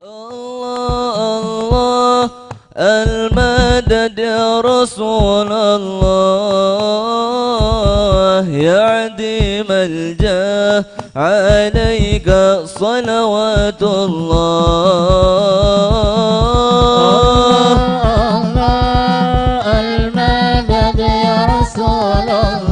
الله المدد يا رسول الله يا عديم الجاه عليك صلوات الله المدد يا رسول الله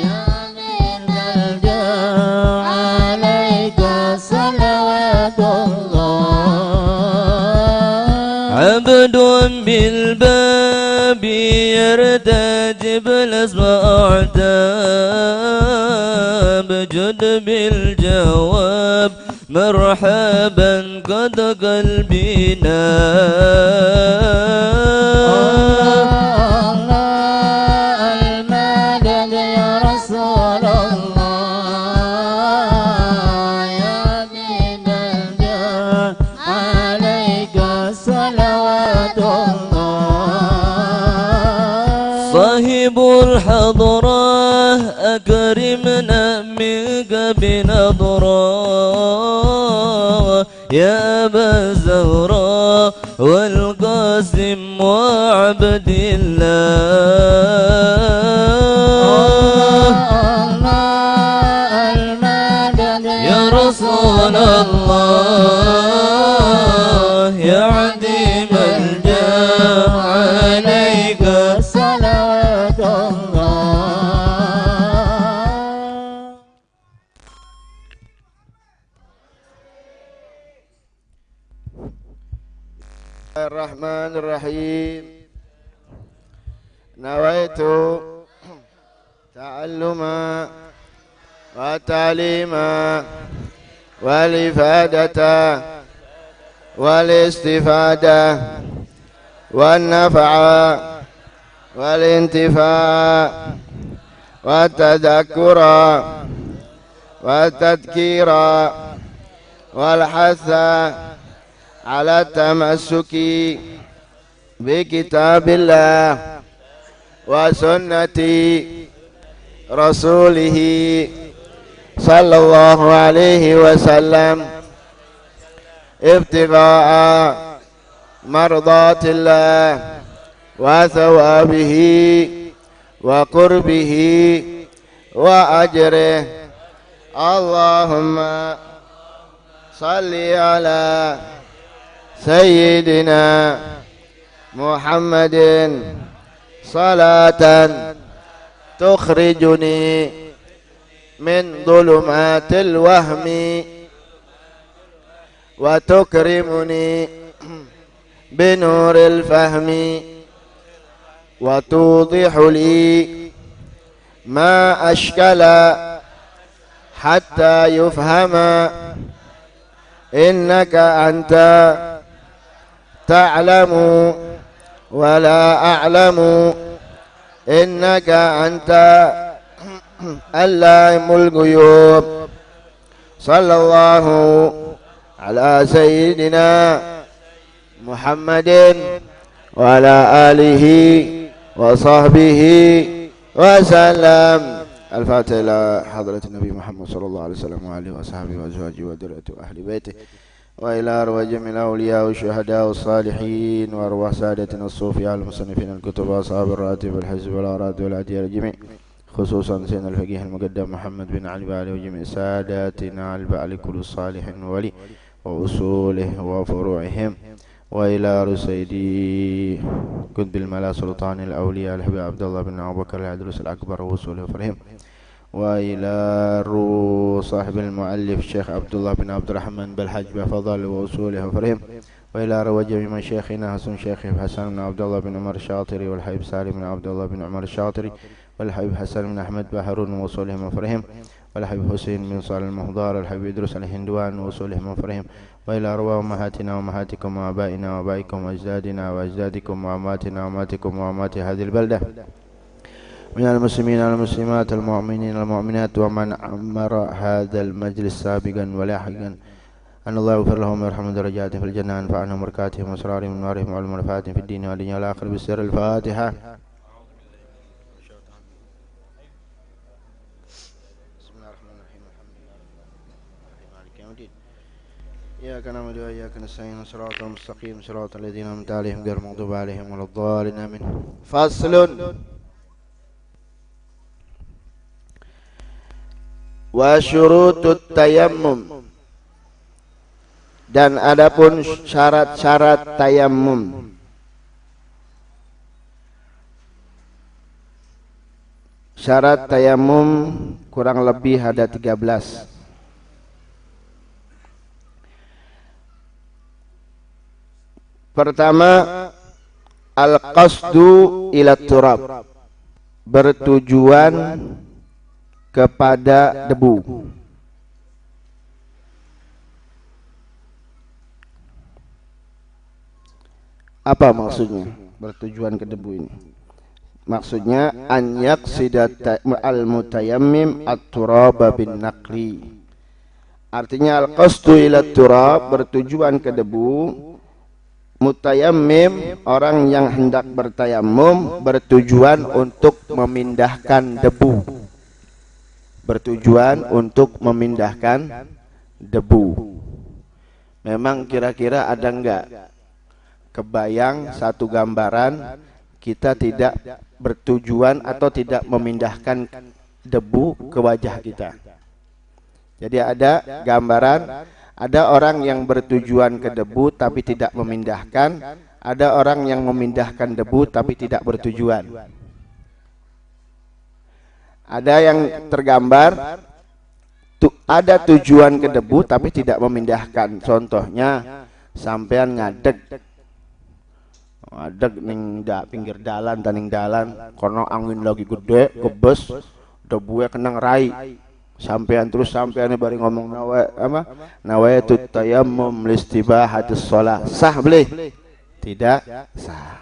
يا من الجاه عليك صلوات الله عبد بالباب يرتجب الاسماء عتاب جد بالجواب مرحبا قد قلبي ناب المدد يا رسول الله يا دين الجاه عليك صلوات الله صاحب الحضرة أكرمنا منك بنظرة يا أبا الزهراء والقاسم وعبد الله المدد يا رسول الله يا عديم الجاه عليك صلوات الله الرحمن الرحيم نويت تعلما وتعليما والإفادة والاستفادة والنفع والانتفاع والتذكر والتذكير والحث على التمسك بكتاب الله وسنة رسوله صلى الله عليه وسلم ابتغاء مرضات الله وثوابه وقربه وأجره. اللهم صل على سيدنا محمد صلاة تخرجني من ظلمات الوهم وتكرمني بنور الفهم وتوضح لي ما أشكل حتى يفهم إنك أنت تعلم ولا أعلم إنك أنت علام الغيوب. صلى الله على سيدنا محمد وعلى آله وصحبه وسلم. الفاتحة إلى حضرة النبي محمد صلى الله عليه وسلم وعلى وصحبه وأزواجه وذريته وأهل بيته وإلى أرواح جميع الأولياء والشهداء والصالحين وأرواح سادتنا الصوفياء المصنفين الكتب وأصحاب الراتب والحزب والأوراد والأديار الجميع، خصوصا سيدنا الفقيه المقدم محمد بن علي بعلي وجميع ساداتنا البعل كل الصالح ولي وأصوله وفروعهم، وإلى رسيدي قطب الملا سلطان الأولياء الحبيب عبد الله بن أبو بكر العدروس الأكبر وأصوله وفرهم، وإلى صاحب المؤلف الشيخ عبد الله بن عبد الرحمن بالحج بفضل وأصوله وفرهم، وإلى جميع مشايخنا حسن شيخ حسن بن عبد الله بن عمر الشاطري والحبيب سالم بن عبد الله بن عمر الشاطري والحبيب حسن بن أحمد بهرون وأصولهم وفرهم، والحبيب حسين بن صالح المهضار والحبيب إدريس الهندوان وأصولهم وفرهم، وإلى أرواح أمهاتنا وأمهاتكم وآبائنا وآبائكم وأجدادنا وأجدادكم وأماتنا وأماتكم وأمات هذه البلدة من المسلمين والمسلمات المؤمنين والمؤمنات ومن عمر هذا المجلس سابقا ولاحقا، أن الله يغفر لهم ويرحمهم درجاتهم في الجنة، أنفعنهم بركاتهم وأسرارهم ونورهم وعلم ونفعاتهم في الدين والدنيا والآخرة بالسر. الفاتحة. بسم الله الرحمن الرحيم. الحمد لله رب العالمين مالك يوم الدين. إياك نعبد وإياك نستعين صراط المستقيم صراط الذين أنعمت عليهم غير المغضوب عليهم ولا الضالين آمين. فصل wa syurutut tayammum, dan adapun syarat-syarat tayammum. Syarat tayammum kurang lebih ada 13. Pertama, al-qasdu ila turab, bertujuan kepada debu. Apa maksudnya bertujuan ke debu ini? Maksudnya an yaqsida al-mutayammim at-turaba bin naqli. Artinya al-qasdu ila turab, bertujuan ke debu. Mutayammim, orang yang hendak bertayammum, bertujuan untuk memindahkan debu. Bertujuan untuk memindahkan debu. Memang kira-kira ada enggak kebayang satu gambaran kita tidak bertujuan atau tidak memindahkan debu ke wajah kita? Jadi ada gambaran, ada orang yang bertujuan ke debu tapi tidak memindahkan, ada orang yang memindahkan debu tapi tidak bertujuan. Ada yang tergambar ada tujuan ke debu tapi tidak memindahkan. Contohnya sampean ngadeg ning pinggir dalan taning dalan, karena angin lagi gede kebes, debunya kenang rai. Sampean bari ngomong nawaitu tayammum listibahatis shalah. Sah boleh? Tidak sah.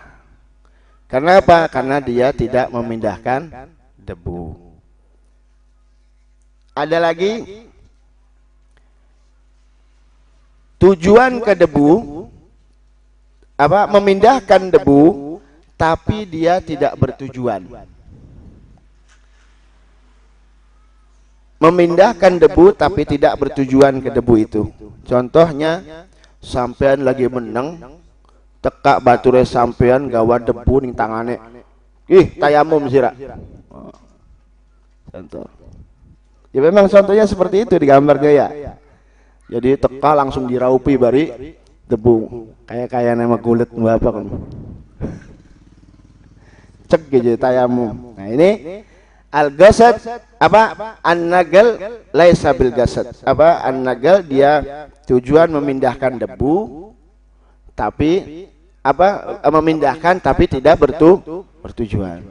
Karena apa? Karena dia tidak memindahkan debu. Ada lagi tujuan ke debu, memindahkan debu tapi dia tidak bertujuan. Memindahkan debu tapi tidak bertujuan ke debu itu. Contohnya sampean lagi meneng, tekak bature sampean gawa debu ning tangane. Ih, tayamum sira. Contoh. Ya memang contohnya seperti itu digambar gaya. Jadi teka langsung diraupi bari debu. Kayak nama kulit bapak kan. Cek gitu tayamum. Nah ini al-gasad an-nagal laisa bil gasad. An-nagal dia tujuan memindahkan debu tapi memindahkan tapi tidak bertujuan.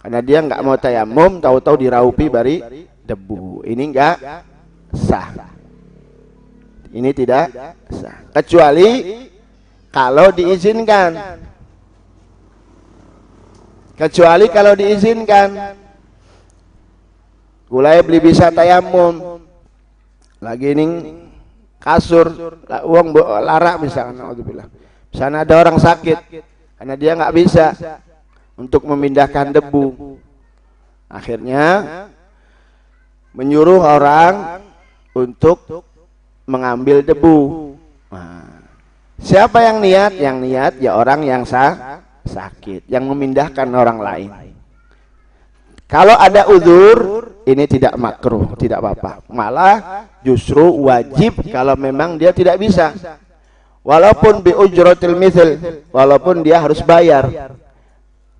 Karena dia enggak mau tayamum, tahu-tahu diraupi bari debu. Ini enggak sah. Ini tidak sah. Kecuali kalau diizinkan. Mulai beli bisa tayamum. Lagi ning kasur, uang larak misalkan, alhamdulillah. Misalnya ada orang sakit, karena dia nggak bisa untuk memindahkan debu. Akhirnya menyuruh orang untuk mengambil debu. Nah, siapa yang niat? Yang niat ya orang yang sakit, yang memindahkan orang lain. Kalau ada uzur, ini tidak makruh, tidak apa-apa. Malah justru wajib kalau memang dia tidak bisa. Walaupun bi ujratil mithl, walaupun dia harus bayar.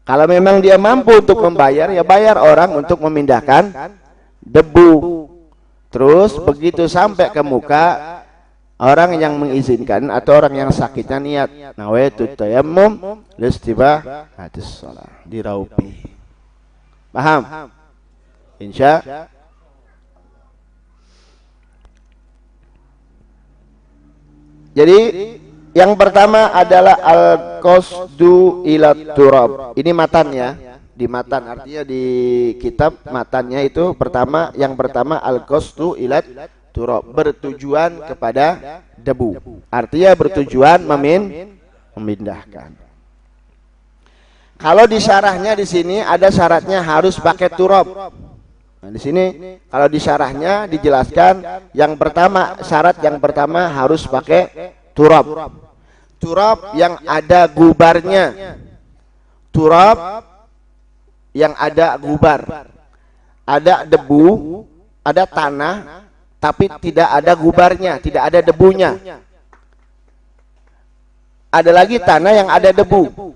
Kalau memang dia mampu untuk membayar, ya bayar orang untuk memindahkan debu. Terus begitu sampai ke muka, orang yang mengizinkan atau orang yang sakitnya niat nawaitu tayammum listibahatis shalah, diraupi. Paham? Insya. Jadi yang pertama adalah al-qasdu ila turab. Ini matannya, di matan, artinya di kitab matannya itu yang pertama al-qasdu ila turab, bertujuan kepada debu. Artinya bertujuan memindahkan. Kalau di syarahnya di sini ada syaratnya harus pakai turab. Nah, di sini kalau di syarahnya dijelaskan yang pertama, syarat yang pertama harus pakai turab. Turab yang ada gubarnya. Turab yang ada gubar. Ada debu, ada tanah, tapi tidak ada gubarnya, tidak ada debunya. Ada lagi tanah yang ada debu.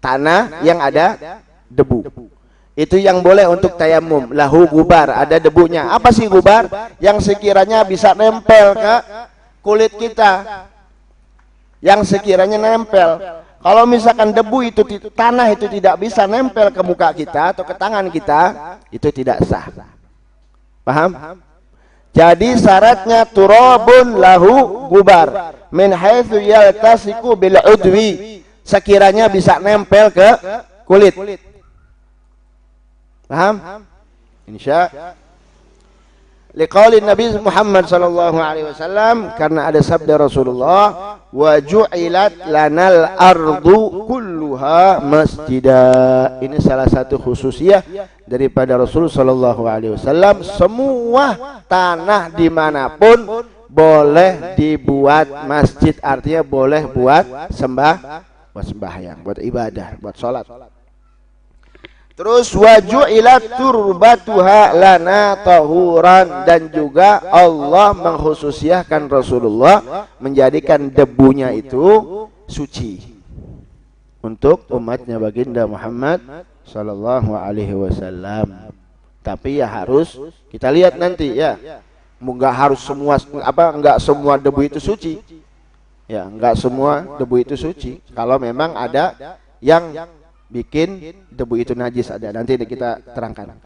Tanah yang ada debu. Itu yang boleh untuk tayamum. Lahu gubar, ada debunya. Apa sih gubar? Yang sekiranya bisa nempel ke kulit kita. Yang sekiranya nempel. Kalau misalkan debu itu, tanah itu tidak bisa nempel ke muka kita atau ke tangan kita, itu tidak sah. Paham? Jadi syaratnya turabun lahu gubar. Min haitsu yaltasiku bil udwi. Sekiranya bisa nempel ke kulit. Paham? Insya liqauli Nabi Muhammad sallallahu alaihi wasallam, karena ada sabda Rasulullah, wa ju'ilat lanal ardu kulluha masjidah. Ini salah satu khususiyah daripada Rasul sallallahu alaihi wasallam, semua tanah dimanapun boleh dibuat masjid, artinya boleh buat sembahyang, buat ibadah, buat sholat. Terus waju'ilat turbatuha lana tahuran, dan juga Allah mengkhususkan Rasulullah menjadikan debunya itu suci untuk umatnya baginda Muhammad sallallahu alaihi wasallam. Tapi ya harus kita lihat nanti ya. Enggak harus semua enggak semua debu itu suci. Ya, enggak semua debu itu suci. Kalau memang ada yang bikin debu itu najis, ada, nanti kita terangkan.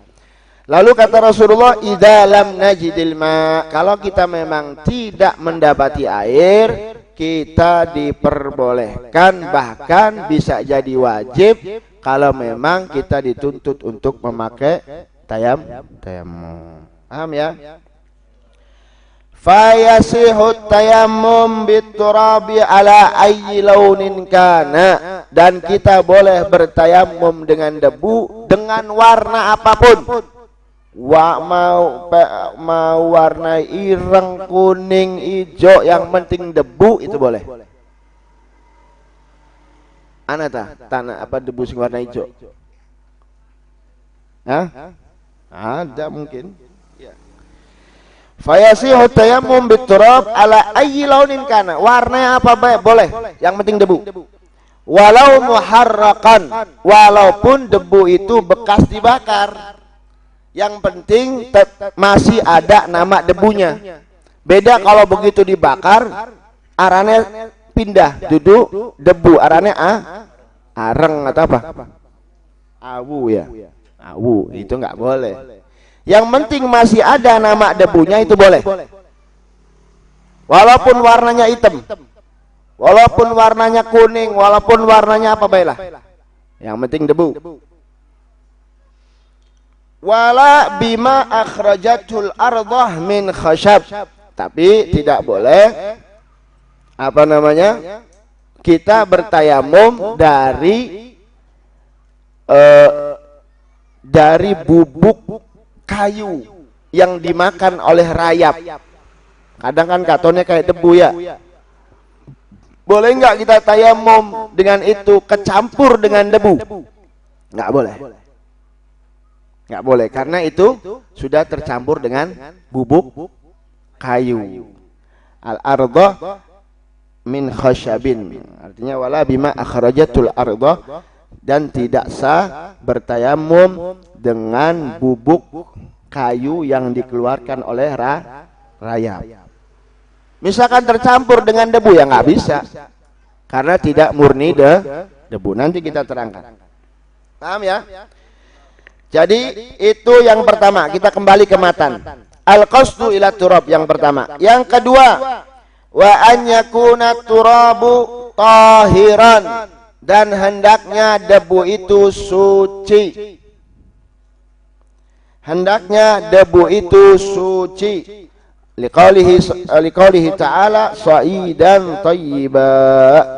Lalu kata Rasulullah, idza lam najidil ma, kalau kita memang tidak mendapati air, kita diperbolehkan, bahkan bisa jadi wajib kalau memang kita dituntut untuk memakai tayammum. Paham ya? Fayasihut tayammum biturabi ala ayyi launin kana, dan kita boleh bertayamum dengan debu dengan warna apapun. Mau warna ireng, kuning, hijau, yang penting debu itu boleh. Ana tanah apa debu sing warna hijau? Hah? Ada mungkin. Fayasihu tayammum biturab ala ayyi launin kana, warnanya apa baik boleh, yang penting debu. Walau muharrakan, walaupun debu itu bekas dibakar, yang penting masih ada nama debunya. Beda kalau begitu dibakar arane pindah duduk debu, arane areng atau apa? Awu ya. Awu itu enggak boleh. Yang penting masih ada nama debunya, itu boleh. Walaupun warnanya hitam, walaupun warnanya kuning, walaupun warnanya apa baiklah, yang penting debu. Wala bima akhrajatul ardah min khashab, tapi tidak boleh apa namanya, kita bertayamum dari bubuk kayu yang dimakan oleh rayap. Kadang kan katonnya kayak debu ya. Boleh nggak kita tayamum dengan itu kecampur dengan debu? Nggak boleh. Nggak boleh, karena itu sudah tercampur dengan bubuk kayu. Al-ardah min khashabin, artinya wala bima akhrajatul ardah, dan tidak sah bertayamum dengan bubuk kayu yang dikeluarkan oleh rayap. Misalkan tercampur dengan debu, ya nggak bisa, karena tidak murni debu. Nanti kita terangkan. Paham ya? Jadi itu yang pertama, kita kembali ke matan. Al-qasdu ila turab yang pertama. Yang kedua, wa an yakuna turabu tahiran, dan hendaknya debu itu suci. Hendaknya debu itu suci. Liqaulihi ta'ala sa'idan thayyiba,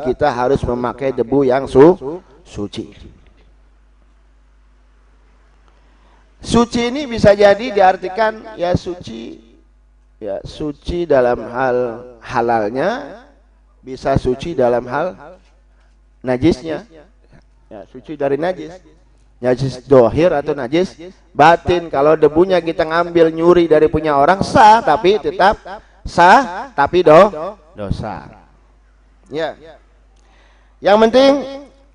kita harus memakai debu yang suci. Suci ini bisa jadi diartikan ya suci dalam hal halalnya, bisa suci dalam hal najisnya. Ya, suci dari najis. Najis dohir atau najis batin. Kalau debunya kita ngambil nyuri dari punya orang sah, tapi tetap sah, tapi dosa. Ya. Yang penting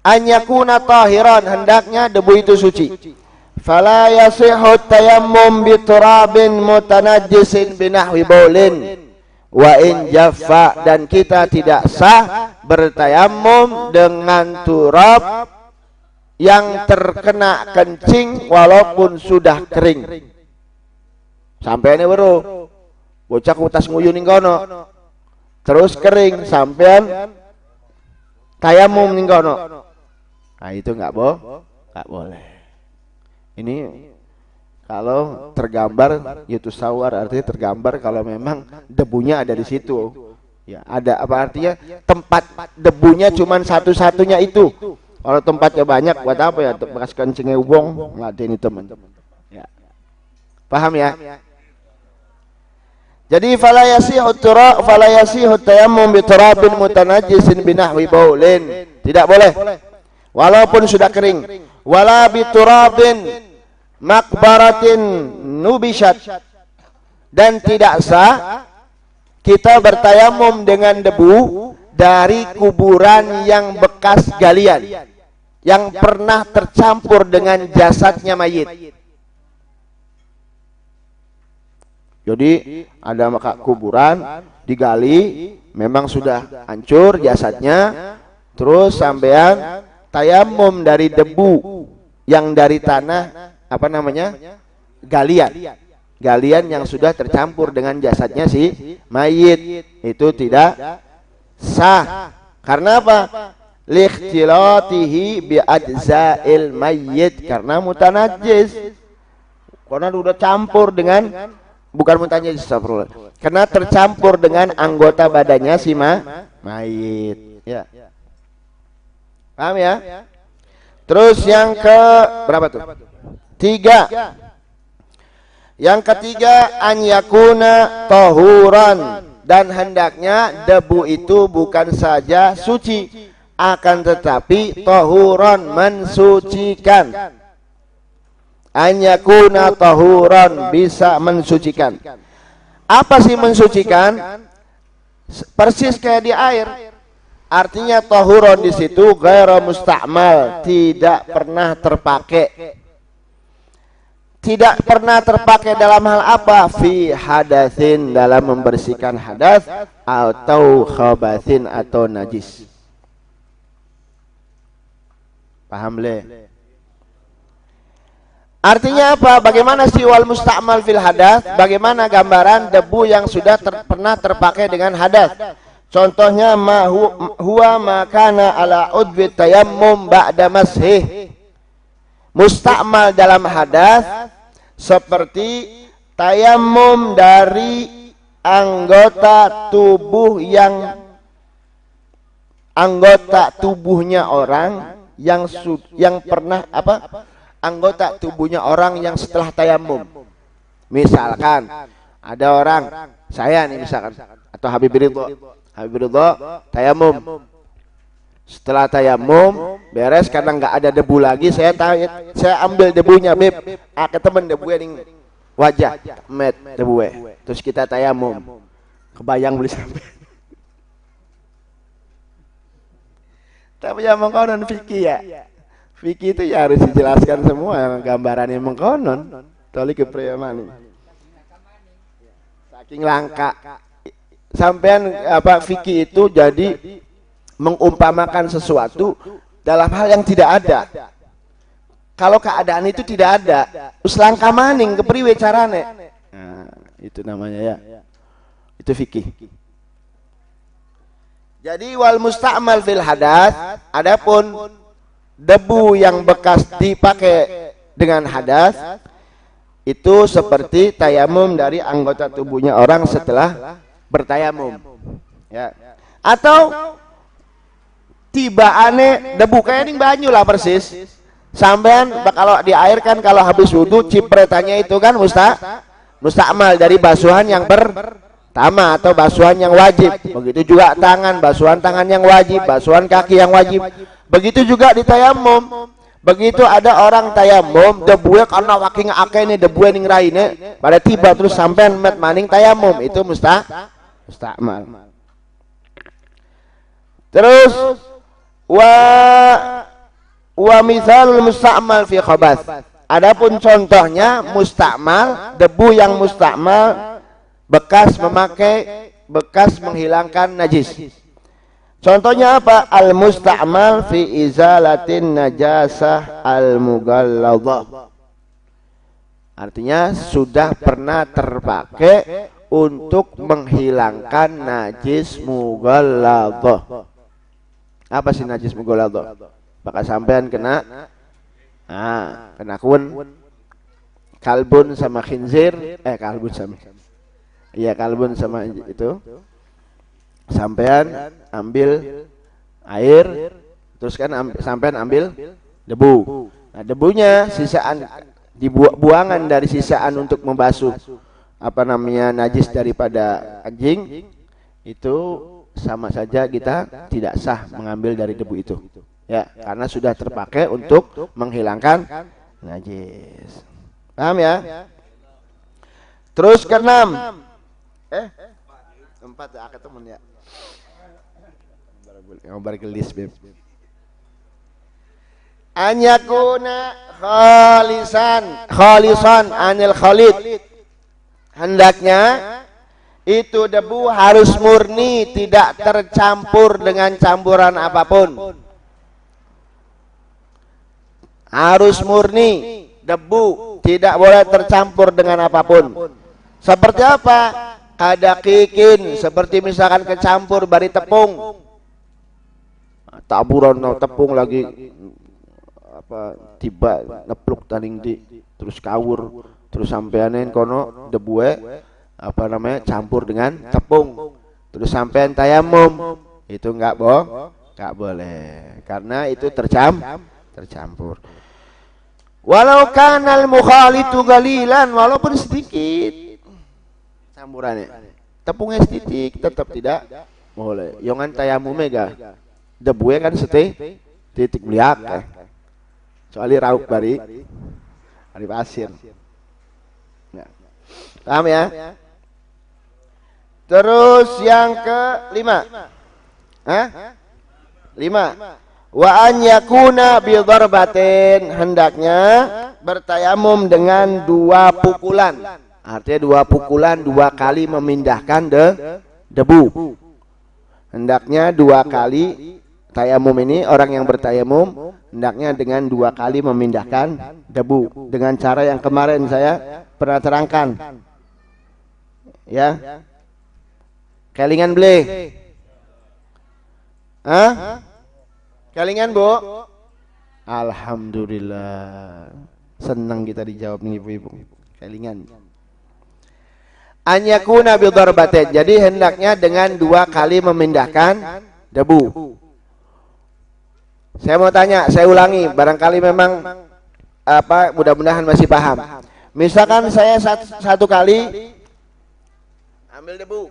anyakuna tahiran, hendaknya debu itu suci. Fala yasihhu tayammum bi turabin mutanajjisin binahwi baulin wa in jaffa, dan kita tidak sah bertayamum dengan turab yang terkena kencing walaupun sudah kering. Sampai ini baru bocah kutas nguyun ning kono, terus kering sampean tayamum ning kono. Nah itu nggak boleh. Ini kalau tergambar itu sawar, artinya tergambar kalau memang debunya ada di situ. Ya, ada apa artinya? Tempat debunya cuma satu-satunya itu. Kalau tempatnya banyak buat apa ya? Bekas kencingnya ubong, ngeladeni teman. Ya. Paham ya? Jadi fala yasihu tayammum bi turabin mutanajjisin binahwi baulin. Tidak boleh. Walaupun sudah kering. Wala bi turabin makbaratin nubishat, dan tidak sah kita bertayamum dengan debu dari kuburan yang bekas galian, yang pernah tercampur dengan jasadnya mayit. Jadi ada maka kuburan digali, memang sudah hancur jasadnya, terus sampean tayamum dari debu yang dari tanah apa namanya? Galian yang sudah tercampur dengan jasadnya si mayit, itu tidak sah. Karena apa? Likhtilatihi bi ajza'il mayyit, karena mutanajjis. Karena sudah campur dengan, bukan mutanajjis, astagfirullah, karena tercampur dengan anggota badannya si mayit. Ya. Paham ya? Terus yang ke berapa tuh? 3. Yang ketiga, an yakuna tahuran, dan hendaknya debu itu bukan saja suci, akan tetapi tahuran, mensucikan. An yakuna tahuran, bisa mensucikan. Apa sih mensucikan? Persis kayak di air. Artinya tahuran di situ ghairu musta'mal, tidak pernah terpakai. Tidak pernah terpakai dalam hal apa? Fi hadatsin, dalam membersihkan hadas, atau khabatsin, atau najis. Paham le? Artinya apa? Bagaimana sih wal musta'mal fil hadas? Bagaimana gambaran debu yang sudah pernah terpakai dengan hadas? Contohnya huwa makana ala udwi tayammum ba'da mashih. Musta'mal dalam hadas seperti tayamum dari anggota tubuhnya orang yang pernah apa? Anggota tubuhnya orang yang setelah tayamum. Misalkan ada orang, saya nih misalkan, atau Habib Ridho tayamum. Setelah tayamum beres, karena nggak ada debu lagi, saya ambil debunya, Beb. Ke temen debu yang wajah, met debu. Terus kita tayamum. Kebayang boleh sampai. Tapi yang mengkonon fikih ya. Fikih itu ya harus dijelaskan semua gambarannya mengkonon. Toli kepriyamani. Saking langka. Sampean apa fikih itu jadi mengumpamakan sesuatu dalam hal yang tidak ada. Kalau keadaan itu tidak ada, uslangka maning kepriwe carane. Nah, itu namanya ya. Itu fikih. Jadi wal musta'mal fil hadas, adapun debu yang bekas dipakai dengan hadas itu seperti tayamum dari anggota tubuhnya orang setelah bertayamum. Ya. Atau tiba aneh debu kayak ini banyu lah persis, Sampean kalau di air kan kalau habis wudhu cipretannya itu kan musta'mal dari basuhan yang pertama atau basuhan yang wajib. Begitu juga tangan, basuhan tangan yang wajib, basuhan kaki yang wajib. Begitu juga di tayamum. Begitu ada orang tayamum debunya karena waking akeh ini debunya ning raine pada tiba terus sampean met maning tayamum itu musta'mal. Terus wa misalul musta'mal fi khabath. Adapun contohnya musta'mal, debu yang musta'mal bekas menghilangkan najis. Contohnya apa? Al musta'mal fi izalatin najasah al mughalladhah. Artinya sudah pernah terpakai untuk menghilangkan najis mughalladhah. Apa sih najis mughalladhah? Maka sampean kena kun kalbun sama khinzir, kalbun sama itu. Sampean ambil air, terus kan sampean ambil debu. Nah, debunya sisaan dibuangan dari sisaan untuk membasuh najis daripada anjing itu sama saja kita tidak sah mengambil dari debu itu. Ya, karena sudah terpakai untuk menghilangkan najis. Paham ya? Terus keenam. Empat ketemu ya. Ngobar gelis beb. Anyakuna khalisan anil khalid. Hendaknya itu debu harus murni, tidak tercampur dengan campuran apapun. Harus murni, debu tidak boleh tercampur dengan apapun. Seperti apa? Ada kikin, seperti misalkan kecampur bari tepung. Taburan tepung lagi tiba nepluk taning di terus kawur terus sampeanin kono debu campur dengan tepung terus sampean tayamum itu enggak boleh karena itu tercampur. Walau kanal mukhalitu galilan, walaupun sedikit campurannya, tepungnya sedikit tetap tidak boleh. Yongan tayamum mega debunya kan titik beliak soalnya rauk bari pasir. Nah, paham ya? Terus yang kelima, wa an yakuna bi darbatin, hendaknya bertayamum dengan 2 pukulan. Artinya 2 pukulan, 2 kali memindahkan debu. Hendaknya 2 kali tayamum ini, orang yang bertayamum hendaknya dengan 2 kali memindahkan debu dengan cara yang kemarin saya pernah terangkan. Ya. Kelingan beli. Kelingan, Bu? Alhamdulillah. Senang kita dijawab nih Ibu-ibu. Kelingan. Anyakuna bi darbatin. Jadi hendaknya dengan 2 kali memindahkan debu. Saya mau tanya, saya ulangi, barangkali memang mudah-mudahan masih paham. Misalkan saya 1 kali ambil debu.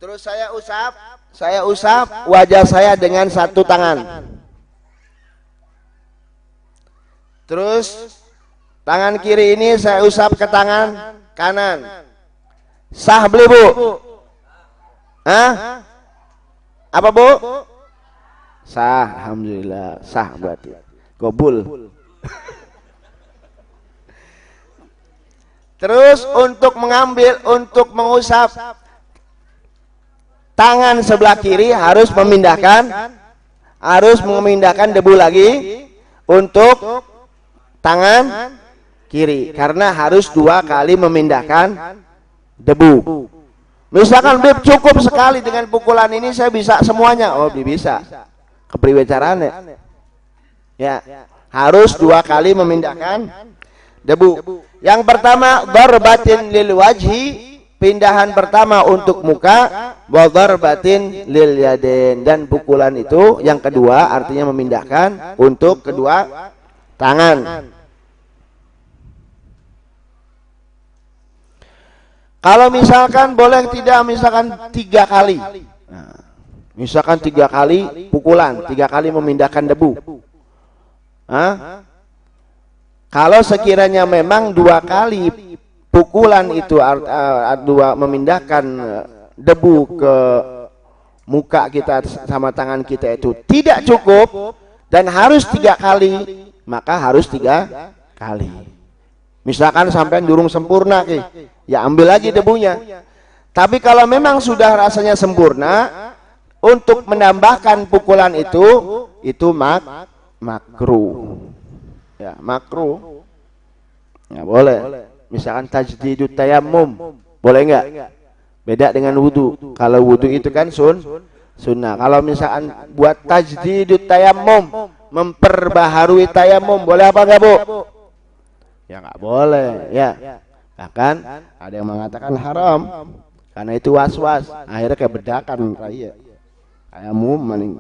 Terus saya usap wajah saya dengan 1 tangan. Terus tangan kiri ini saya usap ke tangan kanan. Sah beli, Bu? Apa, Bu? Sah, alhamdulillah, sah berarti. Gobul. Terus untuk mengusap tangan sebelah kiri harus memindahkan debu lagi untuk tangan kiri karena harus 2 kali memindahkan debu. Misalkan Bib cukup sekali dengan pukulan ini saya bisa semuanya. Oh, bisa. Kepriwe carane? Ya, harus 2 kali memindahkan debu. Yang pertama darbatin lil wajhi, pindahan pertama untuk muka, wa darbatin lil yadain, dan pukulan itu yang kedua artinya memindahkan untuk kedua tangan. Kalau misalkan boleh tidak, misalkan 3 kali. Nah, misalkan 3 kali pukulan, 3 kali memindahkan debu. Hah? Kalau sekiranya memang 2 kali pukulan itu memindahkan debu ke muka kita sama tangan kita itu tidak cukup dan harus 3 kali, maka harus 3 kali. Misalkan sampai durung sempurna ya ambil lagi debunya. Tapi kalau memang sudah rasanya sempurna, untuk menambahkan pukulan itu makruh. Ya, makruh. Ya, boleh. Misalkan tajdidut tayammum, boleh enggak? Beda dengan wudu. Kalau wudu itu kan sunnah. Kalau misalkan buat tajdidut tayammum, memperbaharui tayammum, boleh apa enggak, Bu? Ya enggak boleh, ya. Bahkan ada yang mengatakan haram karena itu was-was. Akhirnya kayak bedakan raya. Tayamum maning.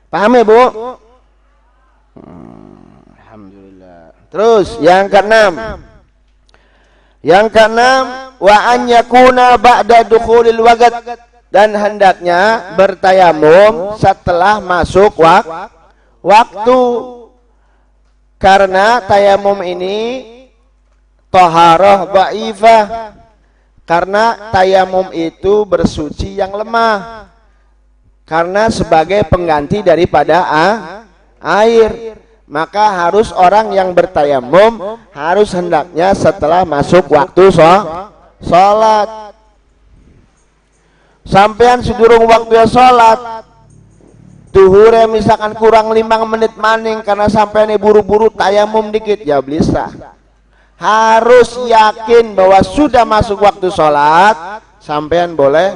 Paham ya, Bu? Alhamdulillah. Terus yang keenam. Wa an yakuna ba'da dukhulil waqt, dan hendaknya bertayamum setelah masuk waktu. Karena tayamum ini taharah dhaifah. Karena tayamum itu bersuci yang lemah. Karena sebagai pengganti daripada air. Maka harus orang yang bertayamum harus hendaknya setelah masuk waktu sholat. Sampean sedurung waktu sholat, duhure misalkan kurang 5 menit maning karena sampai nih buru-buru tayamum dikit, ya bisa. Harus yakin bahwa sudah masuk waktu sholat, sampean boleh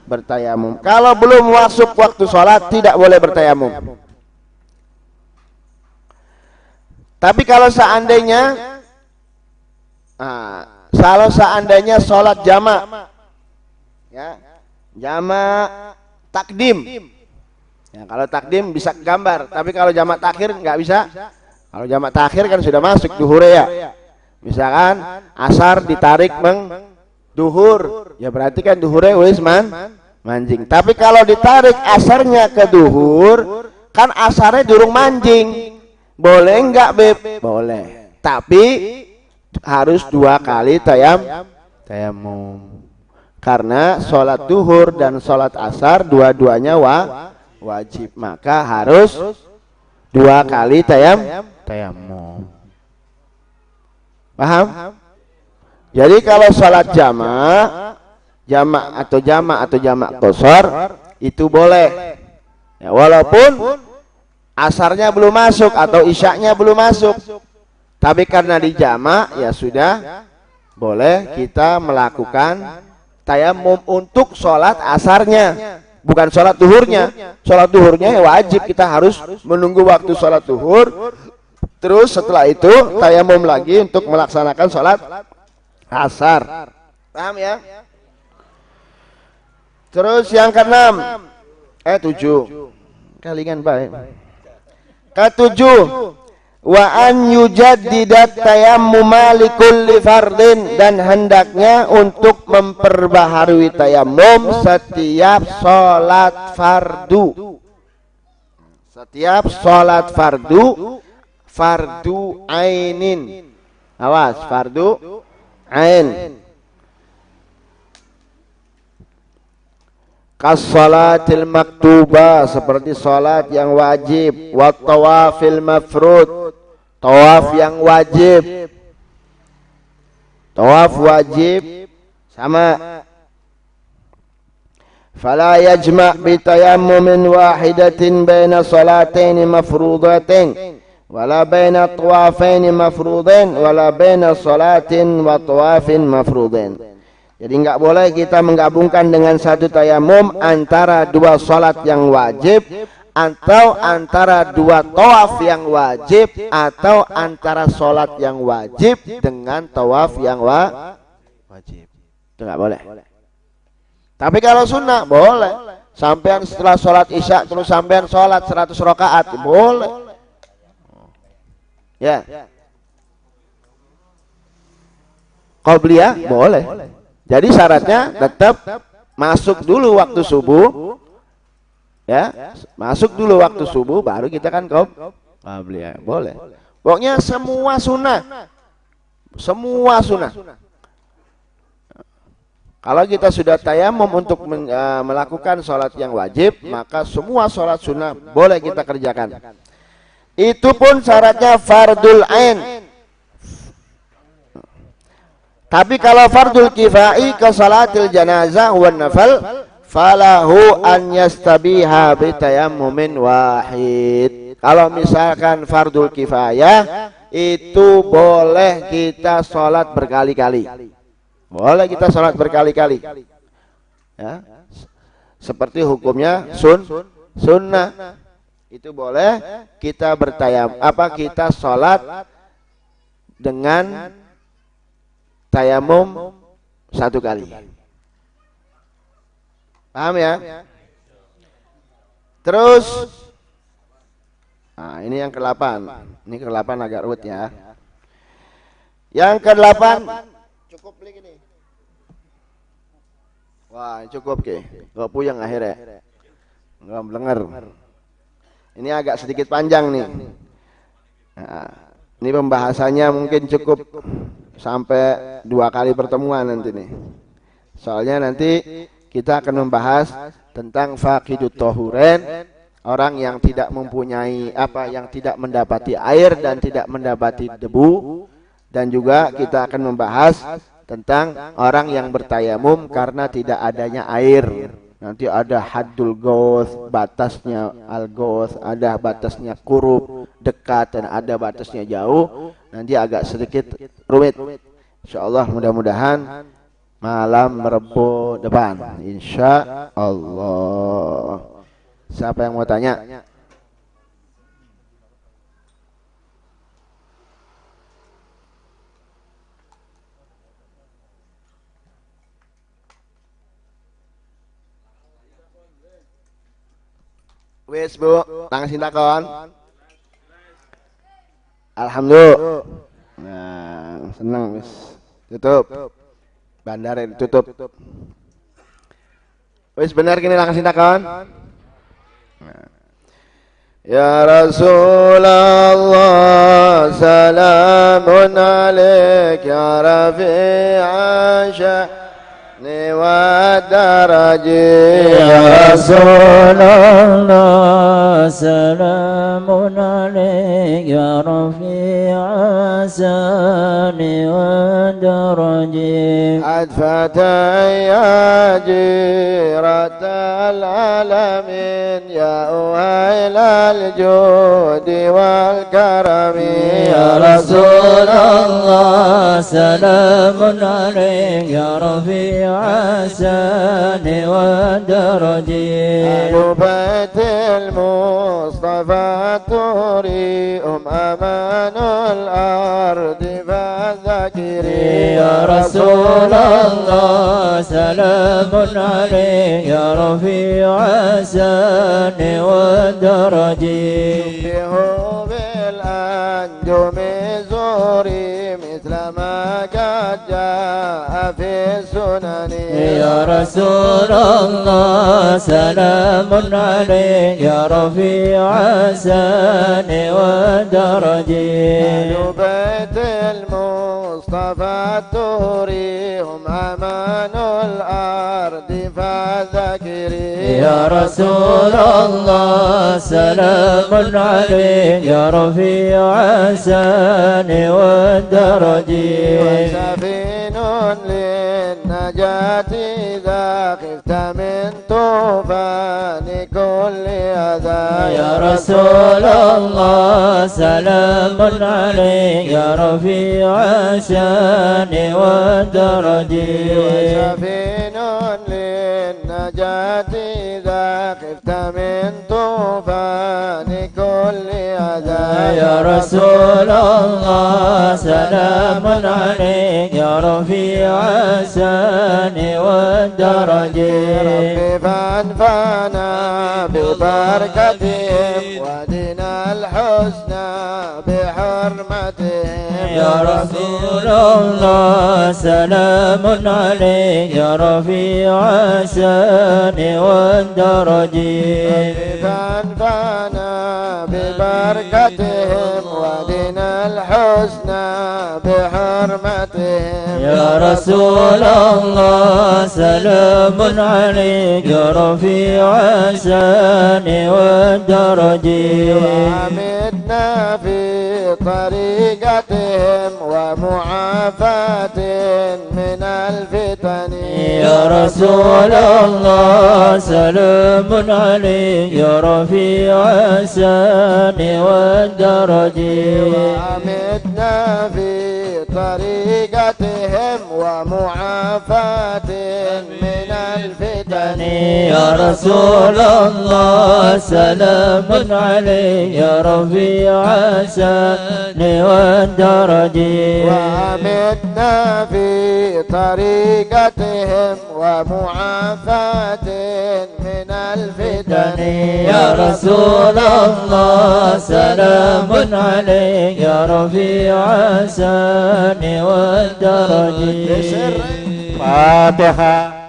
bertayamum. Kalau belum masuk waktu sholat, tidak boleh bertayamum. Tapi kalau seandainya sholat jamak, ya, jamak takdim. Ya, kalau takdim bisa gambar, tapi kalau jamak takhir nggak bisa. Kalau jamak takhir kan sudah masuk duhur ya. Misalkan asar ditarik duhur, ya berarti kan duhurnya wis manjing. Tapi kalau ditarik asarnya ke duhur, kan asarnya durung manjing. Boleh nggak, Beb? Boleh. Tapi harus 2 kali tayamum. Karena sholat duhur dan sholat asar dua-duanya wajib, maka harus 2 kali tayamum. Paham? Jadi kalau sholat jamak atau jamak qashar itu boleh. Ya, walaupun asarnya belum masuk atau isyaknya belum masuk. Tapi karena di jamak ya sudah boleh kita melakukan tayamum untuk sholat asarnya. Bukan sholat duhurnya. Sholat duhurnya ya wajib, kita harus menunggu waktu sholat duhur. Terus setelah itu tayamum lagi untuk melaksanakan sholat asar. Paham ya? Terus yang keenam, 7. Kalingan baik. Ketujuh, wa an yujaddidat tayammuma likulli fardin, dan hendaknya untuk memperbaharui tayamum setiap sholat fardu. Setiap sholat fardu ainin. Awas, fardu ain. Kas-salatil maktubah, seperti salat yang wajib, wa tawafil mafrud, tawaf yang wajib. Tawaf wajib sama. Fala yajma' bi tayammumin wahidatin baina salatain mafrudatain wala baina tawafain mafrudain wala baina salatin wa tawafin mafrudain. Jadi enggak boleh kita menggabungkan dengan satu tayamum antara 2 salat yang wajib atau antara dua tawaf yang wajib, atau antara sholat yang wajib dengan tawaf yang wajib. Itu nggak boleh. Tapi kalau sunnah boleh. Sampean setelah sholat isya terus sampean sholat 100 rakaat boleh. Ya. Qobliyah boleh. Jadi syaratnya tetap masuk dulu waktu subuh. Ya, masuk dulu waktu subuh baru kita kan qobliyah. Boleh. Pokoknya semua sunnah. Semua sunnah. Kalau kita sudah tayamum untuk melakukan sholat yang wajib, maka semua sholat sunnah boleh kita kerjakan. Itu pun syaratnya fardul ain. Tapi kalau fardul kifai ke salatil janazah wan nafal, falahu an yastabiha bi tayammumin wahid. Kalau misalkan fardul kifayah, itu boleh kita sholat berkali-kali. Boleh kita sholat berkali-kali, ya. Seperti hukumnya sunnah, itu boleh kita kita sholat dengan tayamum 1 kali. Paham ya? Terus, nah ini yang ke-8. Ini ke-8 agak ruwet ya. Yang ke-8 cukup beli gini. Wah, cukup ke. Gak puyeng akhirnya. Enggak belenger. Ini agak sedikit panjang nih. Nah, ini pembahasannya mungkin cukup sampai 2 kali pertemuan nanti nih. Soalnya nanti kita akan membahas tentang faqidut tahurain, orang yang tidak mempunyai yang tidak mendapati air dan tidak mendapati debu, dan juga kita akan membahas tentang orang yang bertayamum karena tidak adanya air. Nanti ada haddul gauth, batasnya al-gauth, ada batasnya qurub, dekat, dan ada batasnya jauh. Nanti agak sedikit rumit. Insyaallah mudah-mudahan malam Rebo depan. Insyaallah. Siapa yang mau tanya? Wes Bu, tangan sintakon. Alhamdulillah. Nah, senang wis. Tutup. Bandara ditutup. Wis benar gini tangan sintakon. Nah. Ya Rasulullah, salamun alaik ya rafi'a ودرجي يا رسول الله سلام عليك يا رفيع ساني ودرجي أدفت يا جيرة العالمين يا أهيل الجود والكرم يا رسول الله سلام عليك يا رفيع حسن ودرجي أهل بيت المصطفى تريهم أمان الأرض فذكري يا رسول الله سلام عليك يا رفيع حسن ودرجي يشبه بالأنجم زوري مثل ما قد جاء في السنن يا رسول الله سلام عليك يا رفيع حسن ودرجي أهل بيت المصطفى تريهم أمان الأرض فذكري يا رسول الله سلام عليك يا رفيع حسن ودرجي وسفين للنجاة للنجاة إذا خفت من طوفان كل أذى يا رسول الله سلام عليك يا رفيع الشان والدرج وشفين للنجاة إذا خفت من طوفان كل أذى يا رسول الله سلام عليك يا رفيع الشان والدرج ربي فانفعنا ببركتهم ودنا الحسنى بحرمتهم يا رسول الله سلام عليك يا رفيع الشان والدرج فانفعنا ببركتهم ودنا الحسنى بحرمتهم يا رسول الله سلام عليك يا رفيع الشان والدرج وعمدنا في طريقتهم ومعافاة من الفتن يا رسول الله سلام عليك يا رفيع الشان والدرج وعمدنا في طريقتهم ومعافاة من الفتن يا رسول الله سلام عليك يا رفيع الشان والدرج وعمدنا في طريقتهم ومعافاة من الفتن يا رسول الله سلام عليك يا رفيع الشان والدرج فاتحة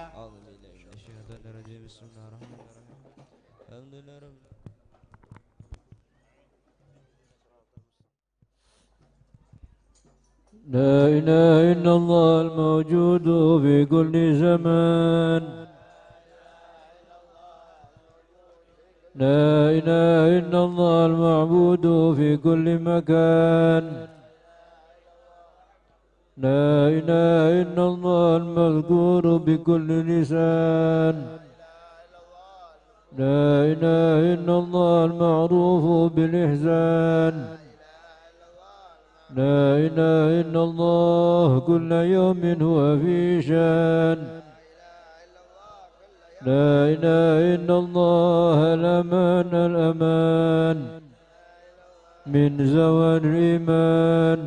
لا إله إلا الله الموجود في كل زمان لا إله إلا الله المعبود في كل مكان لا إله إلا الله المذكور بكل لسان لا إله إلا الله المعروف بالإحسان لا إله إلا الله كل يوم هو في شان لا إله إلا الله الأمان الأمان من زوال الإيمان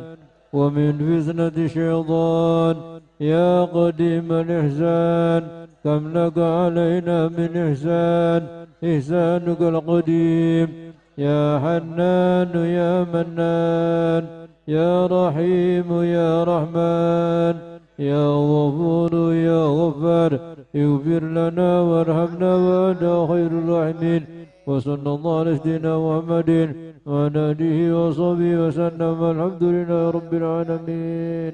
ومن فتنة الشيطان يا قديم الإحسان كم لك علينا من إحسان إحسانك القديم يا حنان يا منان يا رحيم يا رحمن يا غفور يا غفار اغفر لنا وارحمنا وأنت خير الراحمين وصلى الله على سيدنا محمد وعلى آله وصحبه وسلم والحمد لله رب العالمين.